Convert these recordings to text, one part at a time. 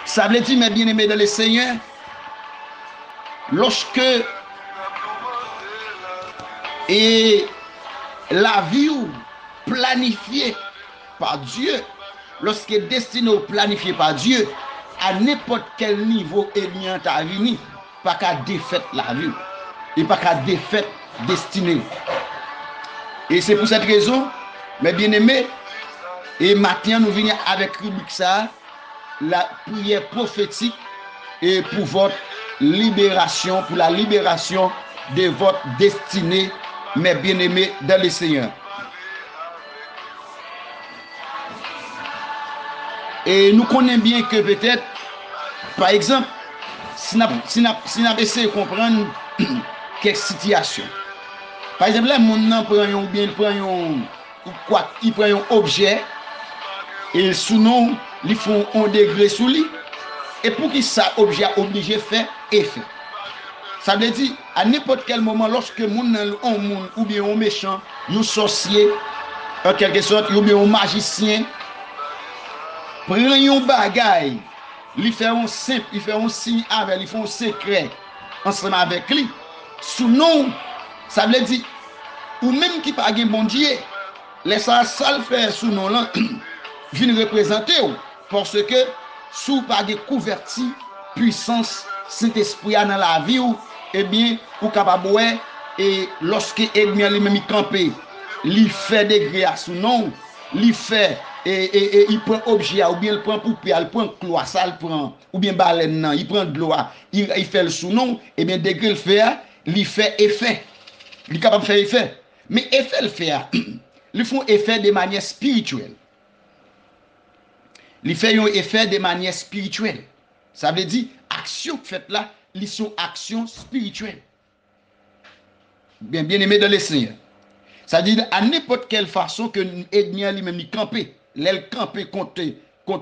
Ça veut dire, mes bien-aimés dans le Seigneur, lorsque et la vie planifiée par Dieu, lorsqu'elle est destinée ou planifiée par Dieu, à n'importe quel niveau ennemi ta venir, pas qu'à défaite la vie, et pas qu'à défaite destinée. Et c'est pour cette raison, mes bien-aimés, et maintenant nous venons avec rubrique ça, la prière prophétique et pour votre libération, pour la libération de votre destinée, mes bien-aimés dans le Seigneur. Et nous connaissons bien que peut-être, par exemple, si nous essayons de comprendre quelques situations. Par exemple, là, mon prend un bien, il prend un objet et sous nous, ils font un degré sous lui. Et pour que ça objet obligé faire effet. Ça veut dire, à n'importe quel moment, lorsque moun ou bien un méchant, un sorcier, en quelque sorte, ou bien un magicien, prend un bagay, il fait un simple, il fait un signe avec, il fait un secret ensemble avec lui. Sous nous, ça veut dire, ou même qui pas bon Dieu, laisse ça le faire sous nous là, vient représenter parce que sous pas de couverture, puissance, Saint-Esprit dans la vie, eh bien, ou capable et lorsque ennemi lui-même campé, il fait des grâces sous nous, il fait et il prend objet ou bien il prend poupée, il prend clois, ça il prend ou bien baleine, il prend de l'eau, il fait le sous nous, et bien degré le fait, il fait effet. Il est capable de faire effet. Mais effet le fait, ils font effet de manière spirituelle. Ils font un effet de manière spirituelle. Ça veut dire, action faite là, ils sont actions spirituelles. Bien aimé dans le Seigneur. Ça veut dire, à n'importe quelle façon que l'ennemi lui-même camper, l'aile camper contre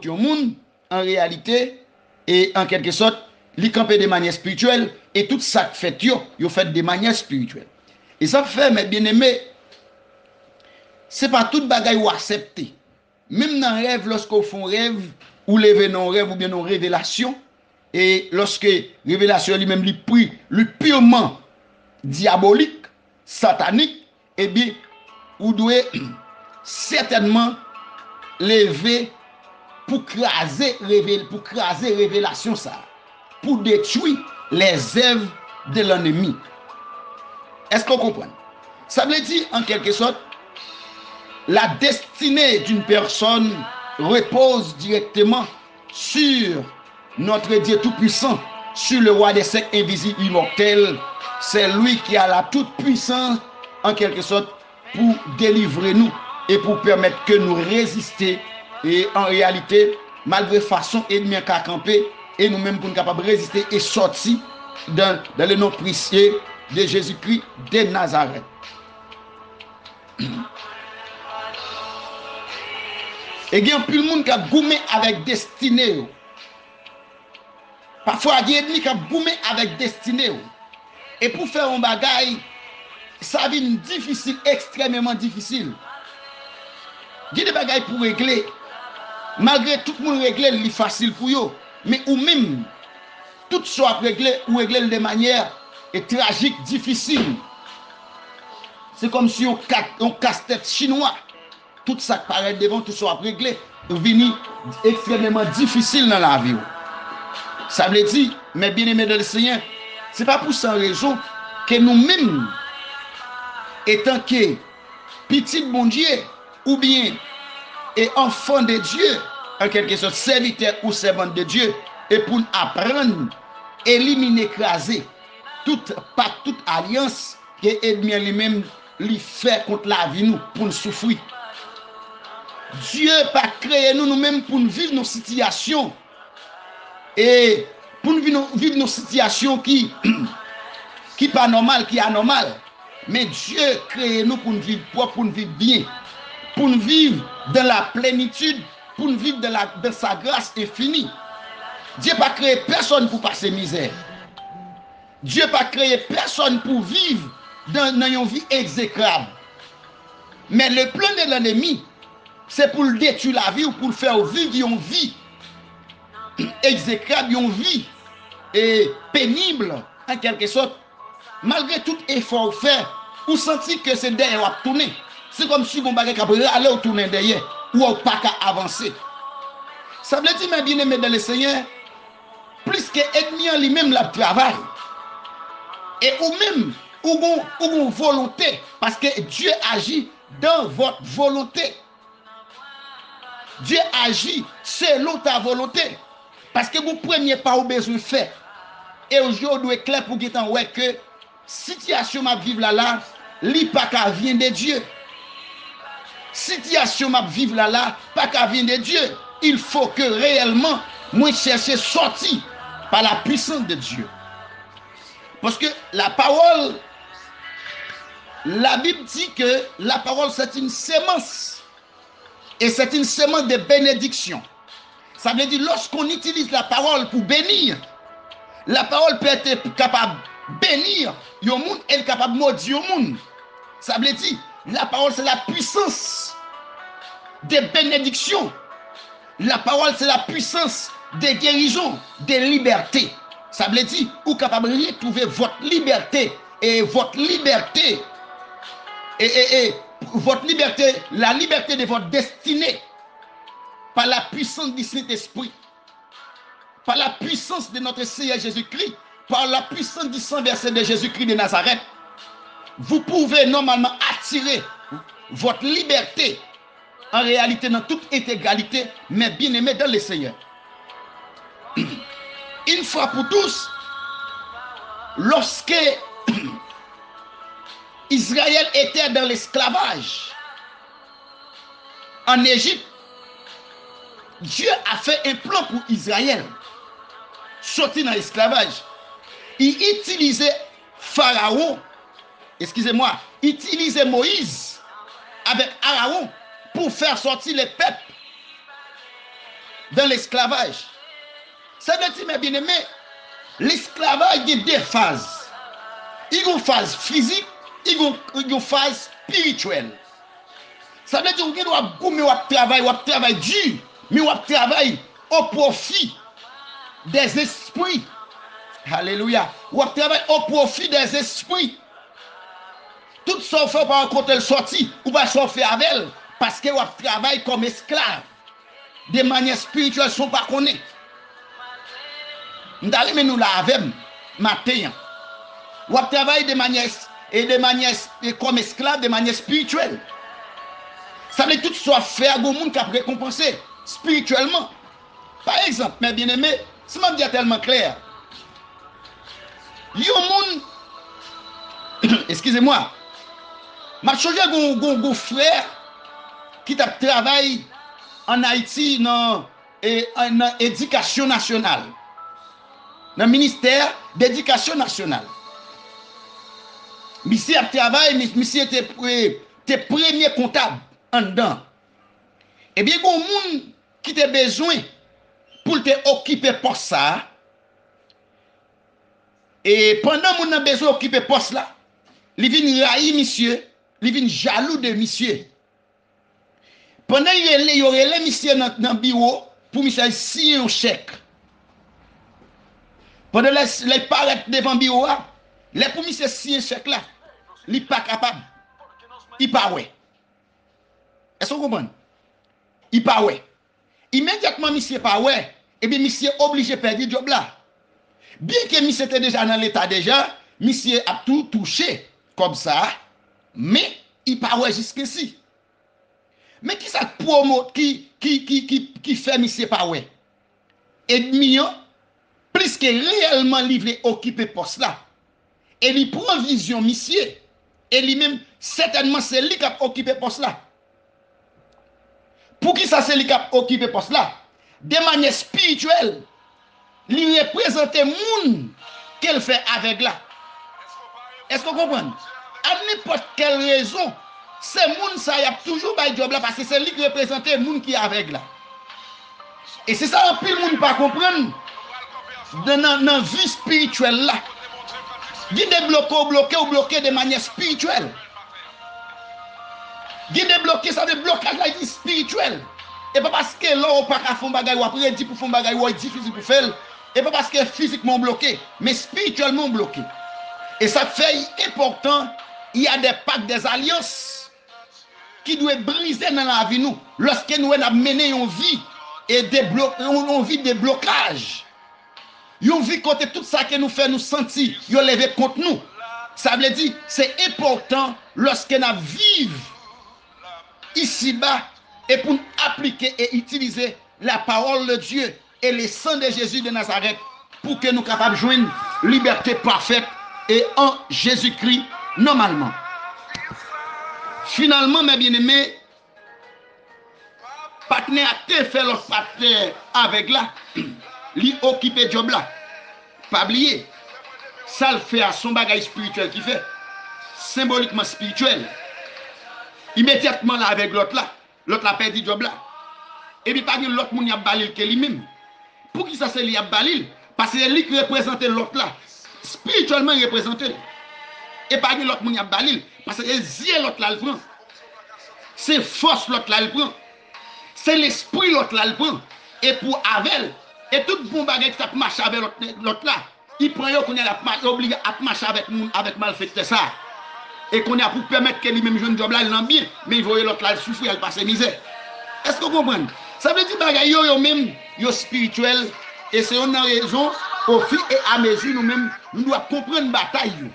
un monde, en réalité, et en quelque sorte, il camper de manière spirituelle, et tout ça fait, il fait de manière spirituelle. Et ça fait, mes bien-aimés, c'est pas tout bagaille ou accepter. Même dans le rêve, lorsqu'on fait un rêve, ou lever non rêve, ou bien non révélation, et lorsque révélation lui-même lui prie, lui purement diabolique, satanique, eh bien, vous devez certainement lever pour craser révélation ça, pour détruire les œuvres de l'ennemi. Est-ce qu'on comprend? Ça veut dire, en quelque sorte, la destinée d'une personne repose directement sur notre Dieu Tout-Puissant, sur le roi des siècles invisible immortel. C'est lui qui a la toute-puissance, en quelque sorte, pour délivrer nous et pour permettre que nous résister. Et en réalité, malgré façon ennemi qu'à camper, et nous-mêmes pour nous capables de résister et sortir dans le nom précieux de Jésus-Christ de Nazareth. Et il y a plus de monde qui a goumé avec destinée. Parfois, il y a des gens qui a goumé avec destinée. Et pour faire un bagage, ça vient difficile, extrêmement difficile. Il y a des bagages pour régler. Malgré tout le monde régler, c'est facile pour eux. Mais ou même, tout soit réglé, ou régler de manière tragique, difficile. C'est comme si on casse-tête chinois. Tout ça qui paraît devant, tout soit réglé. Vini extrêmement difficile dans la vie. Ça veut dire, mes bien-aimés de le Seigneur, ce n'est pas pour cette raison que nous-mêmes, étant que petit bon Dieu, ou bien et enfants de Dieu, en quelque sorte, serviteurs ou servantes de Dieu, et pour apprendre, éliminer, écraser toute pacte, toute alliance que l'ennemi lui-même lui fait contre la vie nous, pour nous souffrir. Dieu n'a pas créé nous-mêmes pour nous vivre nos situations. Et pour nous vivre nos situations qui pas normales, qui anormales. Mais Dieu crée nous pour nous vivre propre, pour nous vivre bien. Pour nous vivre dans la plénitude, pour nous vivre dans sa grâce infinie. Dieu n'a pas créé personne pour passer misère. Dieu n'a pas créé personne pour vivre dans une vie exécrable. Mais le plan de l'ennemi, c'est pour le détruire la vie ou pour le faire vivre une vie exécrable, une vie et pénible en quelque sorte, malgré tout effort fait, ou senti que c'est derrière ou tourner. C'est comme si vous n'avez pas aller ou tourner derrière, ou pas qu'à avancer. Ça veut dire, mes bien-aimés dans le Seigneur, plus que ennemi en lui-même la travail. Et ou même, ou volonté, parce que Dieu agit dans votre volonté. Dieu agit selon ta volonté. Parce que vous ne preniez pas au besoin de faire. Et aujourd'hui, est clair pour que ouais que situation m'a vivre là, li pas qu'à vient de Dieu. Situation m'a vivre là, pas qu'à vient de Dieu. Il faut que réellement, moi chercher sortir par la puissance de Dieu. Parce que la parole, la Bible dit que la parole c'est une sémence. Et c'est une sémence de bénédiction. Ça veut dire lorsqu'on utilise la parole pour bénir, la parole peut être capable de bénir le monde et capable de maudire le monde. Ça veut dire la parole c'est la puissance des bénédictions. La parole c'est la puissance des guérisons, des libertés. Ça veut dire vous êtes capable de retrouver votre liberté et votre liberté et votre liberté, la liberté de votre destinée par la puissance du Saint-Esprit, par la puissance de notre Seigneur Jésus-Christ, par la puissance du sang versé de Jésus-Christ de Nazareth. Vous pouvez normalement attirer votre liberté en réalité dans toute intégralité, mais bien aimé dans le Seigneur. Une fois pour tous, lorsque Israël était dans l'esclavage en Égypte, Dieu a fait un plan pour Israël sortir dans l'esclavage. Il utilisait Pharaon, excusez-moi, utilisait Moïse avec Aaron pour faire sortir les peuples dans l'esclavage. Ça veut dire, mes bien-aimés, l'esclavage il y a deux phases. Il y a une phase physique, il y a une phase spirituelle. Ça veut dire que vous doit travailler dur, mais vous travaillez au profit des esprits. Alléluia. Vous travaillez au profit des esprits. Tout ça fait par contre elle sortie, ou pas chauffer avec elle, parce que vous travaillez comme esclave. De manière spirituelle, sont pas connus. Nous allons nous la avec matin. Vous travaillez de manière comme esclave, de manière spirituelle. Ça veut dire que tout soit fait à monde qui a récompensé spirituellement. Par exemple, mes bien-aimés, si je dis tellement clair, il y a un monde, excusez-moi, je suis un frère qui travaille en Haïti dans l'éducation nationale, dans le ministère d'éducation nationale. Monsieur a travaillé, monsieur était premier comptable en dedans. Et bien, il y a un monde qui a besoin pour te occuper poste ça. Et pendant que a besoin d'occuper poste là, il vient railler monsieur, il vient jaloux de monsieur. Pendant qu'il y aurait les monsieur dans le bureau pour monsieur signer un chèque. Pendant les paraît devant le bureau, les pour monsieur signer un chèque là, il n'est pas capable. Il pas ouais. Est-ce que vous comprenez? Il pas ouais. Immédiatement monsieur pas ouais, et bien monsieur obligé de perdre le job là. Bien que monsieur était déjà dans l'état déjà, monsieur a tout touché comme ça, mais il pas ouais jusqu'ici. Mais qui ça promote qui fait monsieur pas ouais? Ennemi plus que réellement livré occuper poste là. Et il prend vision monsieur et lui-même certainement c'est lui qui a occupé poste là. Pour qui ça c'est lui qui a occupé poste là? De manière spirituelle, il représente le monde qu'elle fait avec là. Est-ce que vous comprenez? À n'importe quelle raison, ce monde ça y a toujours pas job là parce que c'est lui qui représente le monde qui est avec là. Et c'est ça que le monde pas comprendre dans la vie spirituelle là. Il bloqué de manière spirituelle. Il débloqué ça de blocage là spirituel. Et pas parce que là, on pas qu'à faire bagay ou après dit pour faire bagay ou difficile pour faire. Et pas parce que physiquement bloqué, mais spirituellement bloqué. Et ça fait important, il y a des pactes, des alliances qui doivent briser dans la vie nous. Lorsque nous avons mené une vie et une vie de blocage. Une vie côté tout ça que nous fait nous sentir, nous lever contre nous. Ça veut dire, c'est important lorsque nous vivons ici-bas et pour appliquer et utiliser la parole de Dieu et le sang de Jésus de Nazareth pour que nous soyons capables de joindre liberté parfaite et en Jésus-Christ normalement. Finalement, mes bien-aimés, partenaire a fait l'autre partenaire avec là, lui occuper job là. Pas oublier, ça le fait à son bagage spirituel qui fait, symboliquement spirituel. Immédiatement là avec l'autre là perdu job là. Et puis pas l'autre monde y a balil que lui-même. Pour qui ça c'est lui a balil? Parce que c'est lui qui représente l'autre là. Spirituellement il représente. Et pas l'autre monde y a balil. Parce que c'est l'autre là le prend. C'est force l'autre là le prend. C'est l'esprit l'autre là le prend. Et pour Avel, et tout bon bagage qui a marché avec l'autre là, il prend yo qu'on est obligé à marcher avec malfaiteur ça. Et qu'on a pour permettre que lui-même jeune job là il bien, mais il voit l'autre là souffrir, il passe misère. Est-ce que vous comprenez? Ça veut dire bagay yo même yo spirituel et c'est une raison au fil et à mesure nous-mêmes nous devons comprendre bataille yo.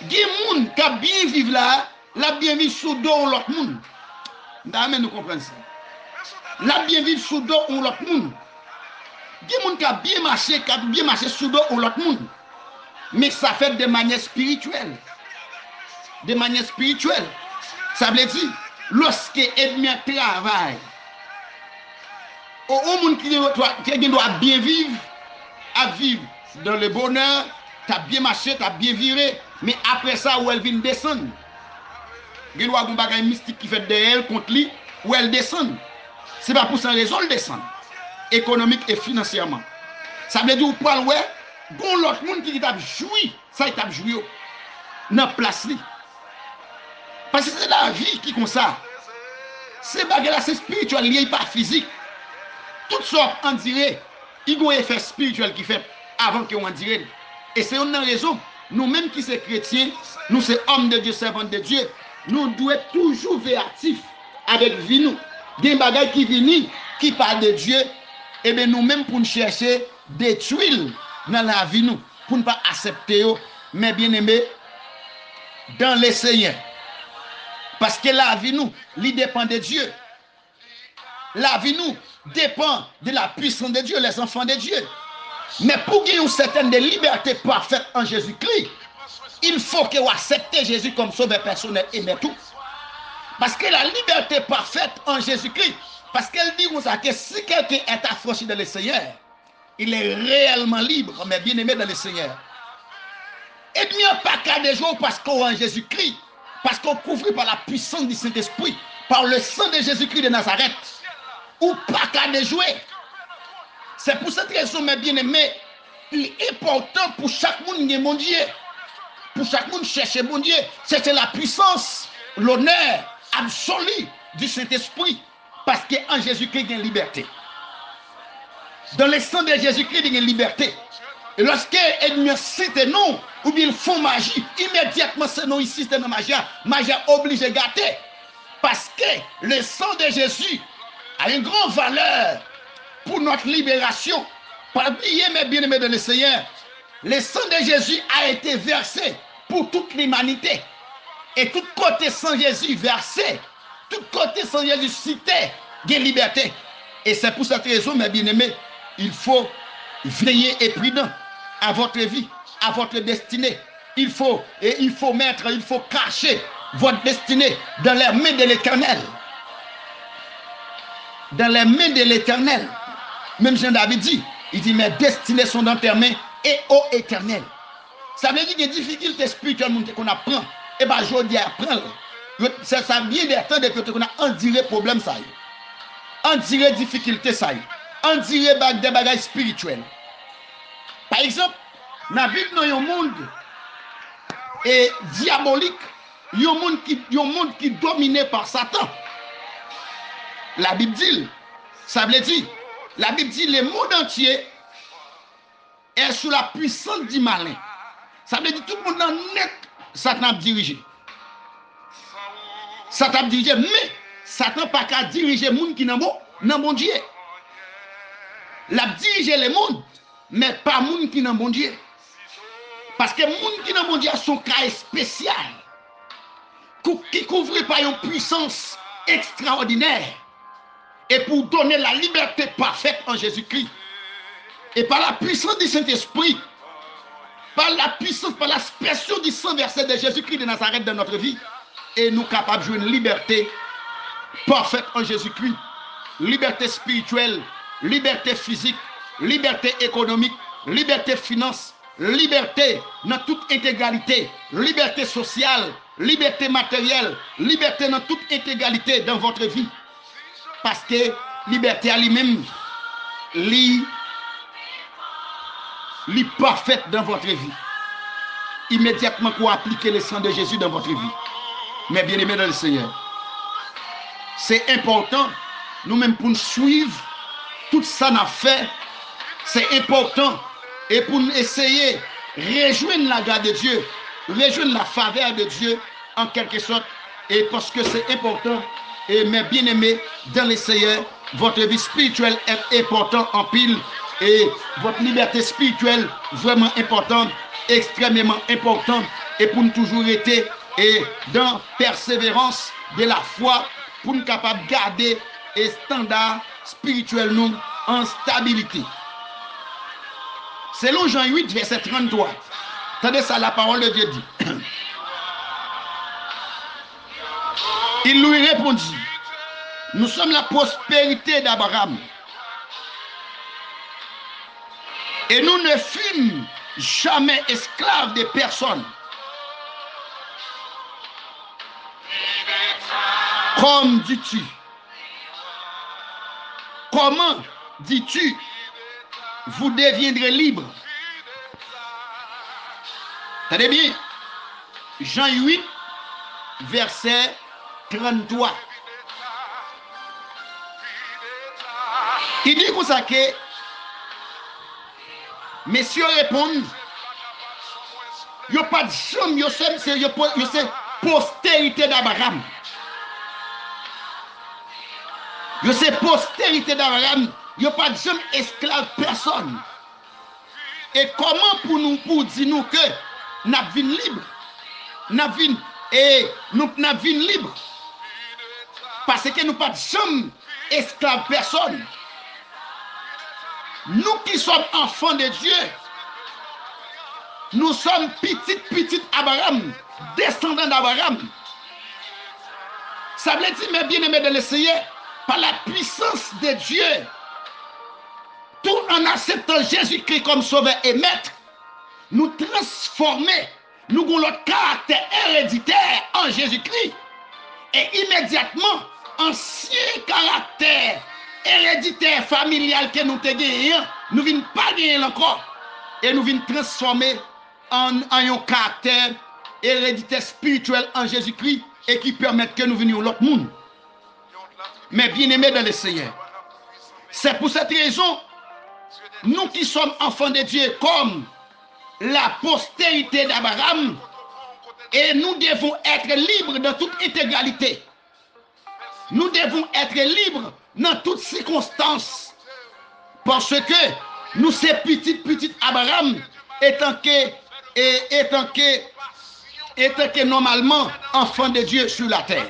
Des monde qui bien vivre là, la bien vivre sous dos l'autre monde. Nous comprenons ça. La bien vivre sous dos l'autre monde. Des monde qui bien marché sous dos l'autre monde. Mais ça fait de manière spirituelle. De manière spirituelle. Ça veut dire lorsque l'ennemi travaille, au monde qui doit bien vivre, à vivre dans le bonheur, tu as bien marché, tu as bien viré, mais après ça, où elle vient descendre, il y a un bagage mystique qui fait de elle contre lui, où elle descend. Ce n'est pas pour ça raison de descendre, économique et financièrement. Ça veut dire ou pas ouais, bon l'autre monde qui t'a joui, ça il t'a joui dans la place. Parce que c'est la vie qui est comme ça. Ces bagages-là, c'est spirituel, il n'est pas physique. Toutes sortes, on dirait, il y a un effet spirituel qui fait avant qu'on dirait. Et c'est une raison, nous-mêmes qui sommes chrétiens, nous sommes hommes de Dieu, servants de Dieu, nous devons toujours veiller actifs avec vie nous. Des bagages qui viennent, qui parlent de Dieu, et bien nous-mêmes pour nous chercher des tuiles dans la vie nous, pour ne pas accepter, mais bien aimé, dans les Seigneurs. Parce que la vie nous, il dépend de Dieu. La vie nous dépend de la puissance de Dieu, les enfants de Dieu. Mais pour qu'il y ait une certaine liberté parfaite en Jésus-Christ, il faut que vous acceptez Jésus comme sauveur personnel et mais tout. Parce que la liberté parfaite en Jésus-Christ, parce qu'elle dit que si quelqu'un est affranchi dans le Seigneur, il est réellement libre, mais bien aimé dans le Seigneur. Et bien pas qu'à des jours parce qu'on est en Jésus-Christ, parce qu'on couvre par la puissance du Saint-Esprit, par le sang de Jésus-Christ de Nazareth, ou pas qu'à des jouer. C'est pour cette raison, mes bien-aimés, il est important pour chaque monde de mon Dieu. Pour chaque monde chercher mon Dieu. C'est la puissance, l'honneur absolu du Saint-Esprit. Parce qu'en Jésus-Christ, il y a une liberté. Dans le sang de Jésus-Christ, il y a une liberté. Et lorsque l'ennemi cite non, ou bien ils font magie, immédiatement c'est non ici, c'est dans magie. Magie obligé de gâter. Parce que le sang de Jésus a une grande valeur pour notre libération. Pas oublier, mes bien-aimés de le Seigneur, le sang de Jésus a été versé pour toute l'humanité. Et tout côté sans Jésus versé, tout côté sans Jésus cité, il y a liberté. Et c'est pour cette raison, mes bien-aimés, il faut veiller et prudent à votre vie, à votre destinée. Il faut cacher votre destinée dans les mains de l'Éternel. Dans les mains de l'Éternel. Même Jean-David dit, il dit, mes destinées sont dans tes mains et ô Éternel. Ça veut dire qu'il y a des difficultés spirituelles qu'on apprend. Et bien, je dis apprendre. Ça vient des temps depuis qu'on a enduré problème ça. Enduré difficulté ça. Enduré des bagages spirituels. Par exemple, dans la Bible, il y a un monde diabolique. Il y a un monde qui est dominé par Satan. La Bible dit, ça veut dire, la Bible dit le monde entier est sous la puissance du malin. Ça veut dire tout le monde en net, Satan a dirigé. Satan a dirigé, mais Satan pas qu'à diriger les gens qui n'ont bon Dieu. La diriger les mondes, mais pas les gens qui n'ont bon Dieu. Parce que les gens qui n'ont bon Dieu sont cas spécial, qui couvrent par une puissance extraordinaire, et pour donner la liberté parfaite en Jésus-Christ. Et par la puissance du Saint-Esprit, par la puissance, par l'aspersion du sang versé de Jésus-Christ de Nazareth dans notre vie, et nous capables de jouer une liberté parfaite en Jésus-Christ. Liberté spirituelle, liberté physique, liberté économique, liberté finance, liberté dans toute intégralité, liberté sociale, liberté matérielle, liberté dans toute intégralité dans votre vie. Parce que liberté à lui-même, li parfaite dans votre vie. Immédiatement pour appliquer le sang de Jésus dans votre vie. Mais bien aimé dans le Seigneur, c'est important, nous-mêmes pour nous suivre, tout ça n'a fait, c'est important. Et pour nous essayer de rejoindre la grâce de Dieu, rejoindre la faveur de Dieu, en quelque sorte, et parce que c'est important, et mes bien-aimés, dans le Seigneur, votre vie spirituelle est importante en pile, et votre liberté spirituelle, vraiment importante, extrêmement importante, et pour nous toujours être et dans persévérance de la foi, pour nous capables de garder un standard spirituel nous en stabilité. Selon Jean 8, verset 33, attendez ça, la parole de Dieu dit. Il lui répondit, nous sommes la prospérité d'Abraham. Et nous ne fûmes jamais esclaves de personne. Comme dis-tu? Comment dis-tu? Vous deviendrez libre. Tenez bien. Jean 8, verset 33. Il dit comme ça que messieurs répondent, il n'y a pas de chambre, c'est postérité d'Abraham. Il c'est postérité d'Abraham, il n'y a pas de chambre esclave personne. Et comment pour dire nous que nous sommes libres? Nous sommes libres. Parce que nous pas de chambre esclave personne. Nous qui sommes enfants de Dieu, nous sommes petits Abraham, descendants d'Abraham. Ça veut dire, mes bien-aimés de l'essayer, par la puissance de Dieu, tout en acceptant Jésus-Christ comme sauveur et maître, nous transformer, nous avons notre caractère héréditaire en Jésus-Christ. Et immédiatement, ancien caractère héréditaire familial que nous avons gagné, nous ne venons pas gagner encore. Et nous venons transformer en un caractère héréditaire spirituel en Jésus-Christ et qui permet que nous venions l'autre monde. Mais bien-aimés dans le Seigneur, c'est pour cette raison, nous qui sommes enfants de Dieu comme la postérité d'Abraham, et nous devons être libres dans toute intégralité. Nous devons être libres dans toutes circonstances. Parce que nous, ces petits Abraham, étant que normalement enfants de Dieu sur la terre.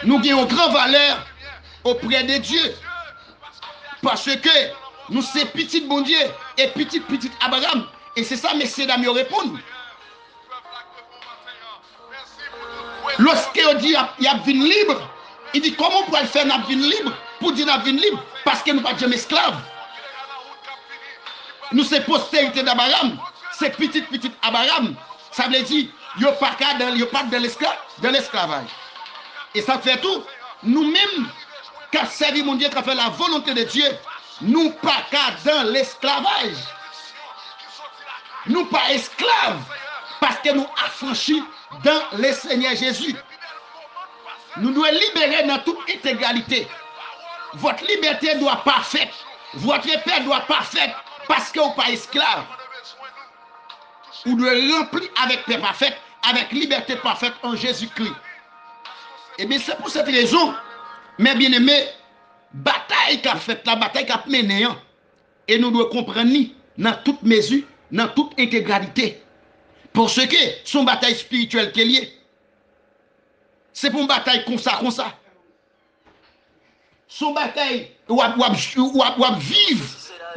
Nous avons grande valeur auprès de Dieu. Parce que nous, ces petits bon Dieu et petits Abraham. Et c'est ça, messieurs, dames, répondent. Lorsqu'il dit qu'il y a une libre, il dit comment on peut faire une libre pour dire une libre? Parce que nous ne sommes pas jamais esclaves. Nous, c'est postérité d'Abraham, c'est petit Abraham. Ça veut dire qu'il n'y a pas de l'esclavage. Et ça fait tout. Nous-mêmes, qui avons servi mon Dieu, qui avons fait la volonté de Dieu, nous pas dans l'esclavage. Nous pas esclaves parce que nous affranchis dans le Seigneur Jésus. Nous devons libérer dans toute intégralité. Votre liberté doit pas faite. Votre paix doit pas faite parce que vous n'êtes pas esclave. Vous devez remplir avec paix parfaite, avec liberté parfaite en Jésus-Christ. Et bien c'est pour cette raison, mes bien-aimés, bataille qu'a faite, la bataille qu'a menée, et nous devons comprendre dans toute mesure, dans toute intégralité. Parce que son bataille spirituelle qui est liée. C'est pour une bataille comme ça, comme ça. Son bataille, ou vivre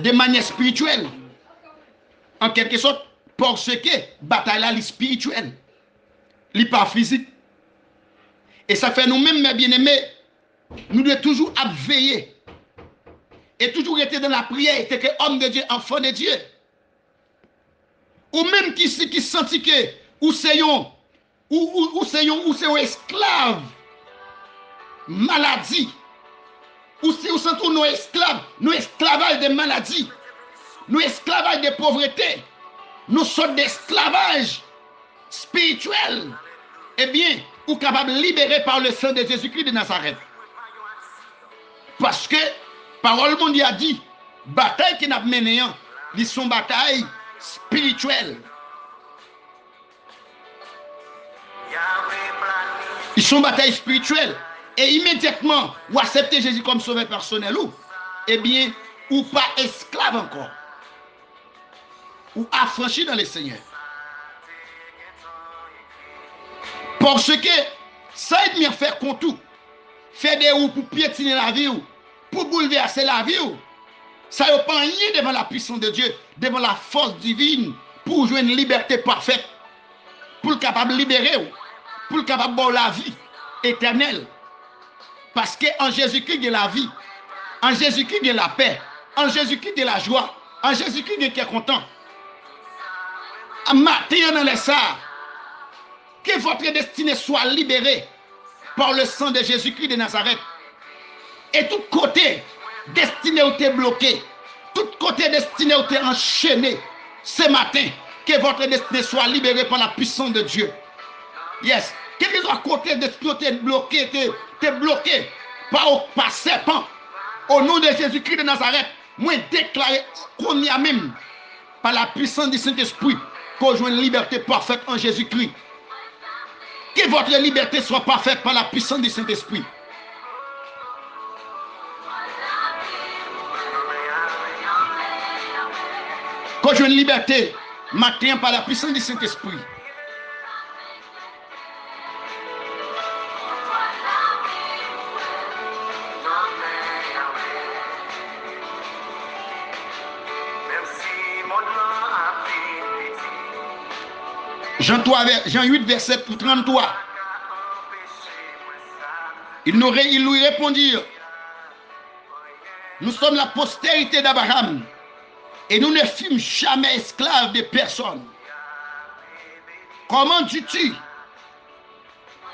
de manière spirituelle. En quelque sorte, parce que bataille là, est spirituelle. Elle n'est pas physique. Et ça fait nous-mêmes, mes bien-aimés, nous devons toujours veiller. Et toujours être dans la prière, être que homme de Dieu, enfant de Dieu. Ou même qui sentit que ou c'est un esclave maladie. Ou si nous sentons nos esclaves, nous esclavage de maladies, nous esclavage de pauvreté, nous sommes d'esclavage spirituel. Eh bien, vous êtes capable de libérer par le sang de Jésus-Christ de Nazareth. Parce que, parole mondiale a dit, bataille qui n'a pas mené, ils sont bataille spirituelle. Ils sont bataille spirituelle. Et immédiatement, vous acceptez Jésus comme sauveur personnel ou, eh bien, ou pas esclave encore. Ou affranchi dans le Seigneur. Parce que ça aide mieux faire contre tout. Faire des roues pour piétiner la vie ou, pour bouleverser la vie ou. Ça ne pas rien devant la puissance de Dieu, devant la force divine, pour jouer une liberté parfaite, pour le capable de libérer ou, pour le capable de la vie éternelle. Parce qu'en Jésus-Christ, il y a la vie. En Jésus-Christ, il y a la paix. En Jésus-Christ, il y a la joie. En Jésus-Christ, il y a content. Matin dans les sards, que votre destinée soit libérée par le sang de Jésus-Christ de Nazareth. Et tout côté, destiné ou t'es bloqué. Tout côté, destiné ou t'es enchaîné. Ce matin, que votre destinée soit libérée par la puissance de Dieu. Yes. Quel que soit côté destiné ou t'es bloqué, t'es bloqué par serpent. Au nom de Jésus-Christ de Nazareth, moi déclaré qu'on y a même par la puissance du Saint-Esprit qu'on joue une liberté parfaite en Jésus-Christ. Que votre liberté soit parfaite par la puissance du Saint-Esprit. Qu'on joue une liberté matin par la puissance du Saint-Esprit. Jean 8, verset 33. Ils lui répondirent, nous sommes la postérité d'Abraham et nous ne fûmes jamais esclaves de personne. Comment dis-tu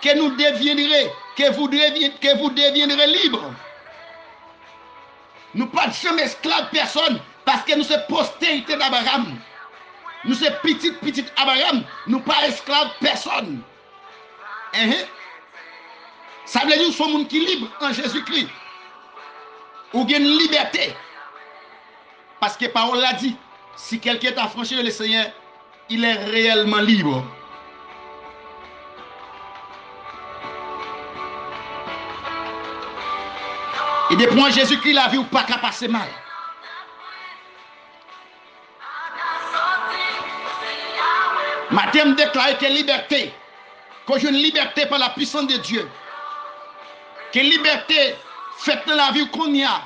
que nous deviendrez, que vous deviendrez libres? Nous ne sommes jamais esclaves de personne parce que nous sommes postérité d'Abraham. Nous sommes petit Abraham, nous ne sommes pas esclaves de personne. Ça veut dire que nous sommes monde qui est libre en Jésus-Christ. Ou gagne une liberté. Parce que la parole l'a dit, si quelqu'un est affranchi de le Seigneur, il est réellement libre. Et depuis que Jésus-Christ la vie ou pas qu'à passer mal. Matin me déclare que liberté, que j'ai une liberté par la puissance de Dieu. Que liberté faite dans la vie qu'on y a,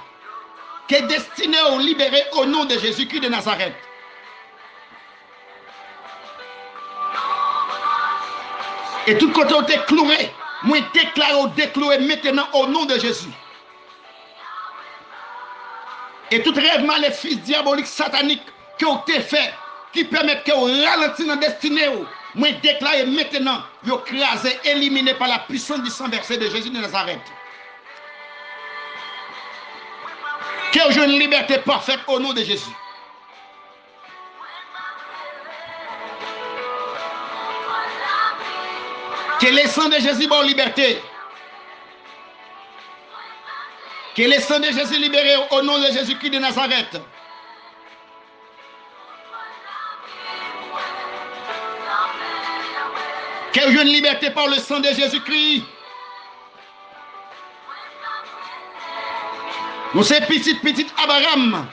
qui est destinée à libérer au nom de Jésus-Christ de Nazareth. Et tout côté où tu es cloué, moi déclare décloué maintenant au nom de Jésus. Et tout rêve maléfice, diabolique, satanique que vous avez fait, qui permet que vous ralentissez dans la destinée, moi déclare maintenant, vous écrasez, éliminé par la puissance du sang versé de Jésus de Nazareth. Que vous ayez une liberté parfaite au nom de Jésus. Que le sang de Jésus bonne liberté. Que le sang de Jésus libéré au nom de Jésus-Christ de Nazareth. Qu'elle joue une liberté par le sang de Jésus-Christ. Nous sommes petit Abraham.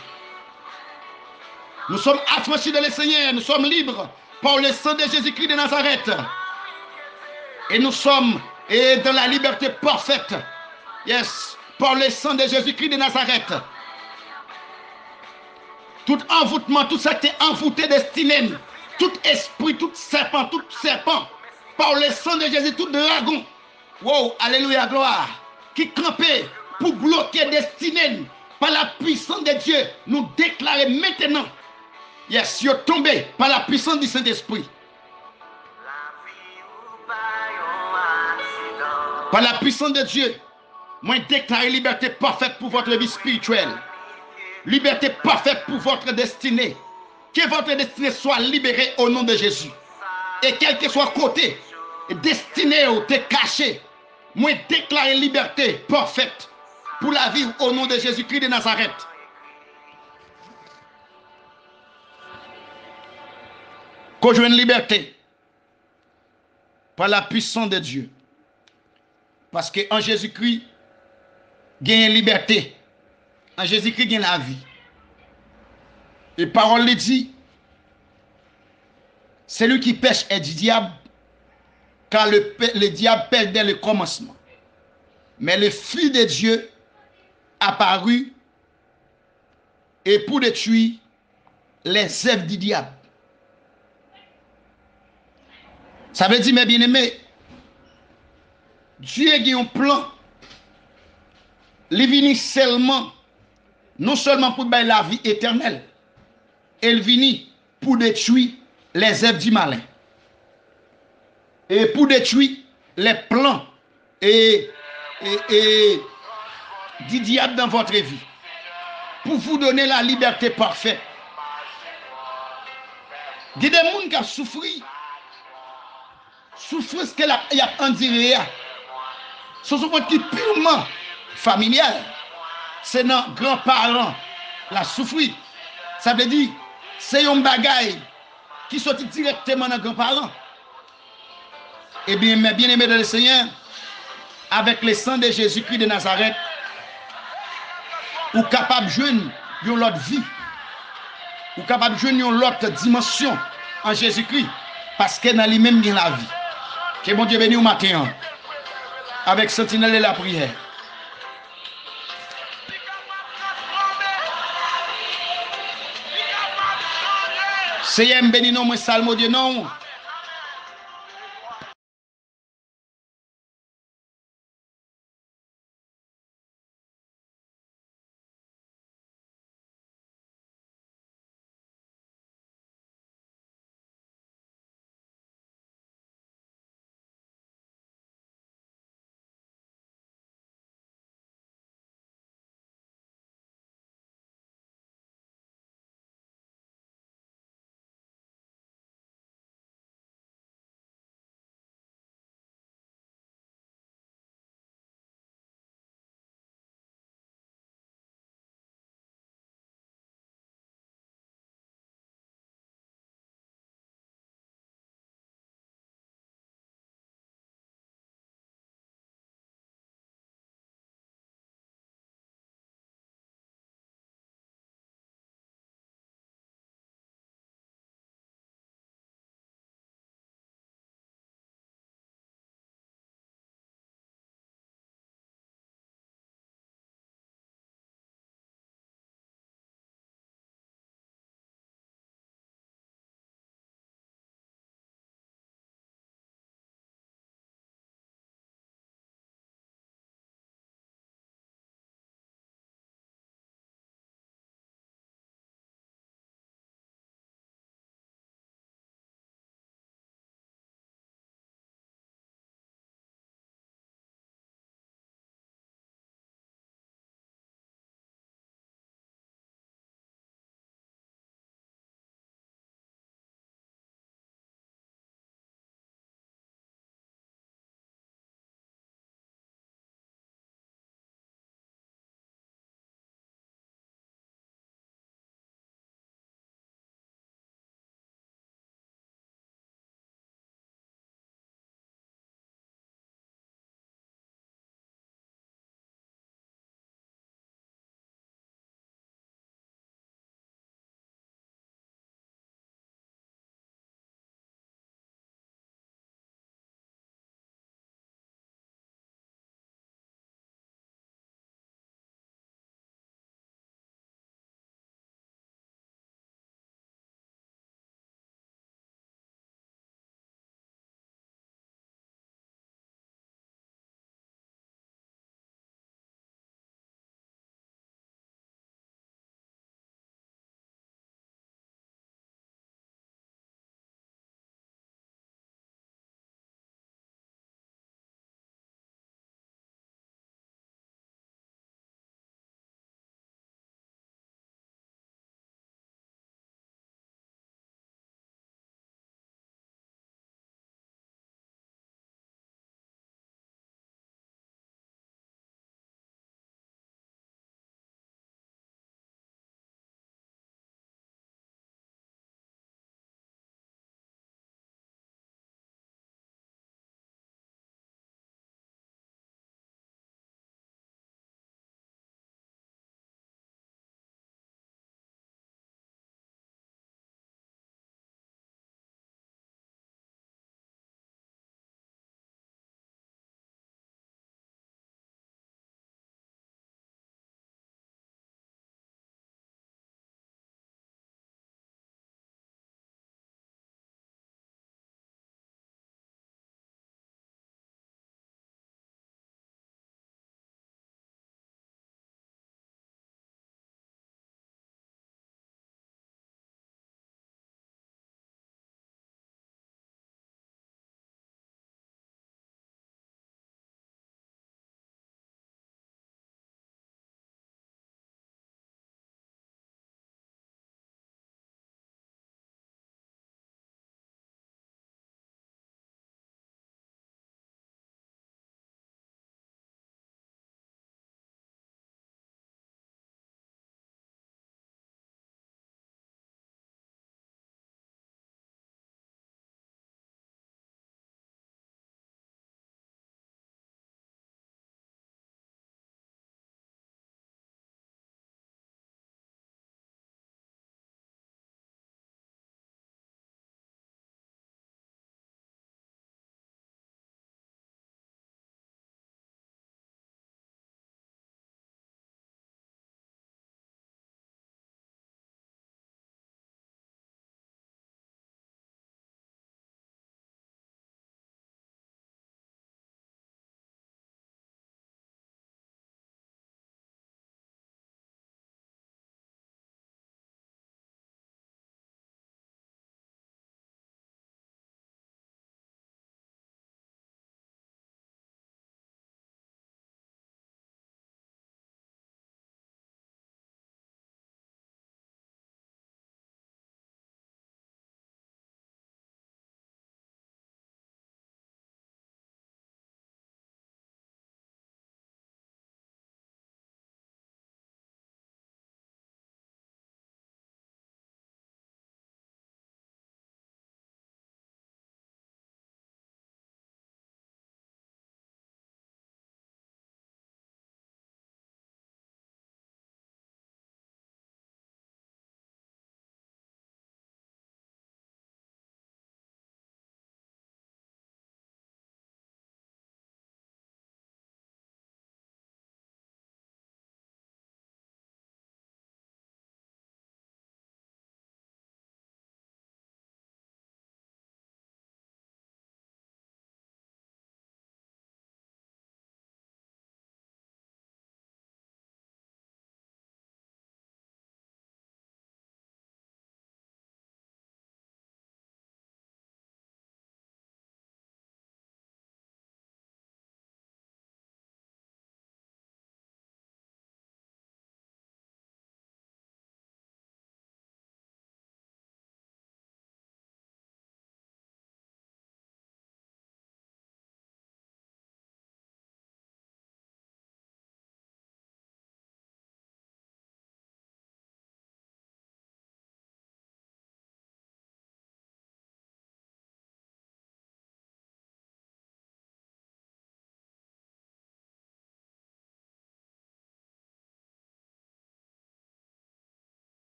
Nous sommes affranchis de le Seigneur. Nous sommes libres par le sang de Jésus-Christ de Nazareth. Et nous sommes dans la liberté parfaite. Yes. Par le sang de Jésus-Christ de Nazareth. Tout envoûtement, tout ça qui est envoûté destiné. Tout esprit, tout serpent, par le sang de Jésus, tout dragon. Wow, alléluia, gloire. Qui campait pour bloquer destiné. Par la puissance de Dieu, nous déclarer maintenant. Yes, you're tombé par la puissance du Saint-Esprit. Par la puissance de Dieu, moi déclare liberté parfaite pour votre vie spirituelle. Liberté parfaite pour votre destinée. Que votre destinée soit libérée au nom de Jésus. Et quel que soit côté, destiné ou te caché, moi déclare liberté parfaite pour la vie au nom de Jésus-Christ de Nazareth. Qu'on joue une liberté par la puissance de Dieu. Parce qu'en Jésus-Christ, il y a une liberté. En Jésus-Christ, il y a la vie. Et parole le dit, celui qui pêche est du diable, car le diable perd dès le commencement. Mais le Fils de Dieu apparut et pour détruire les œuvres du diable. Ça veut dire, mes bien-aimés, Dieu a un plan. Il vient seulement, non seulement pour donner la vie éternelle, il vient pour détruire les œuvres du malin. Et pour détruire les plans et du diable dans votre vie. Pour vous donner la liberté parfaite. Il y a des gens qui ont souffert. Souffrance qu'elle a enduré. Ce sont qui purement familial. C'est nos grands-parents la souffrir. Ça veut dire, c'est un bagaille qui sortit directement dans nos grands-parents. Eh bien, mes bien-aimés dans le Seigneur, avec le sang de Jésus-Christ de Nazareth, ou capable de jouer une autre vie, ou capable de jouer une autre dimension en Jésus-Christ, parce que dans lui-même, il y a la vie. Que mon Dieu bénisse au matin, avec sentinelle et la prière. Seigneur, bénis nous, moi, salmo Dieu, non.